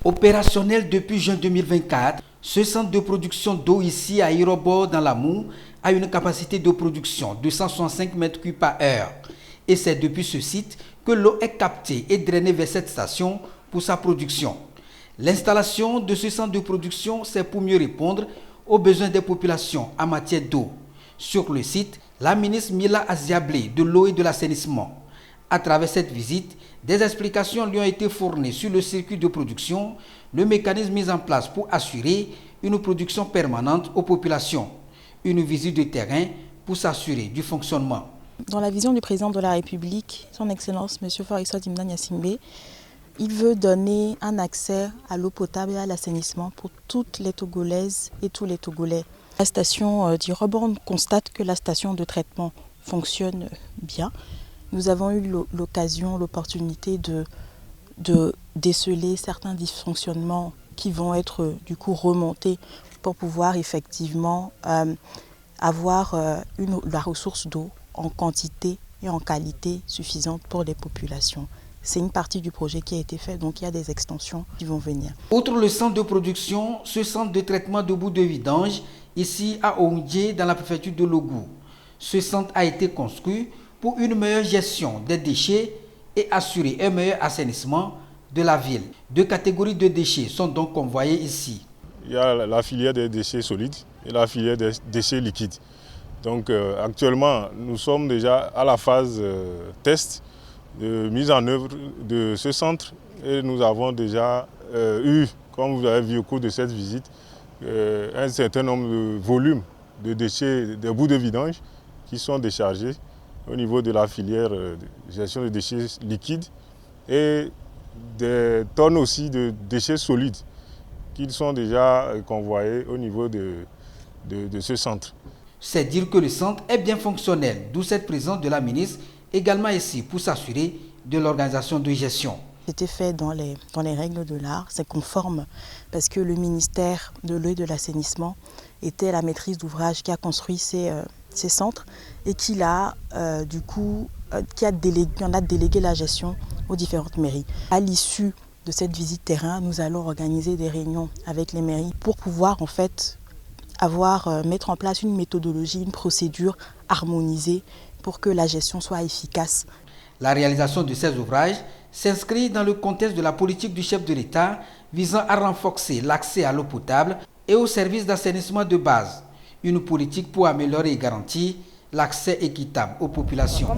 Opérationnel depuis juin 2024, ce centre de production d'eau ici à Irobor dans l'Amou a une capacité de production de 165 m3 par heure. Et c'est depuis ce site que l'eau est captée et drainée vers cette station pour sa production. L'installation de ce centre de production, c'est pour mieux répondre aux besoins des populations en matière d'eau. Sur le site, la ministre Mila Aziablé de l'eau et de l'assainissement. À travers cette visite, des explications lui ont été fournies sur le circuit de production, le mécanisme mis en place pour assurer une production permanente aux populations, une visite de terrain pour s'assurer du fonctionnement. Dans la vision du président de la République, son Excellence M. Faure Dimna Gnassingbé, il veut donner un accès à l'eau potable et à l'assainissement pour toutes les Togolaises et tous les Togolais. La station d'Irobor constate que la station de traitement fonctionne bien. Nous avons eu l'occasion, l'opportunité de déceler certains dysfonctionnements qui vont être du coup remontés pour pouvoir effectivement avoir la ressource d'eau en quantité et en qualité suffisante pour les populations. C'est une partie du projet qui a été fait, donc il y a des extensions qui vont venir. Outre le centre de production, ce centre de traitement de boue de vidange, ici à Oumdjé, dans la préfecture de Logou. Ce centre a été construit pour une meilleure gestion des déchets et assurer un meilleur assainissement de la ville. Deux catégories de déchets sont donc convoyées ici. Il y a la filière des déchets solides et la filière des déchets liquides. Donc actuellement, nous sommes déjà à la phase test de mise en œuvre de ce centre et nous avons déjà eu, comme vous avez vu au cours de cette visite, un certain nombre de volumes de déchets, de boues de vidange qui sont déchargés au niveau de la filière de gestion de déchets liquides et des tonnes aussi de déchets solides qui sont déjà convoyés au niveau de ce centre. C'est dire que le centre est bien fonctionnel, d'où cette présence de la ministre également ici pour s'assurer de l'organisation de gestion. C'était fait dans les règles de l'art, c'est conforme parce que le ministère de l'eau et de l'assainissement était la maîtrise d'ouvrage qui a construit ces centres et qui en a délégué la gestion aux différentes mairies. À l'issue de cette visite terrain, nous allons organiser des réunions avec les mairies pour pouvoir en fait mettre en place une méthodologie, une procédure harmonisée pour que la gestion soit efficace. La réalisation de ces ouvrages s'inscrit dans le contexte de la politique du chef de l'État visant à renforcer l'accès à l'eau potable et aux services d'assainissement de base. Une politique pour améliorer et garantir l'accès équitable aux populations.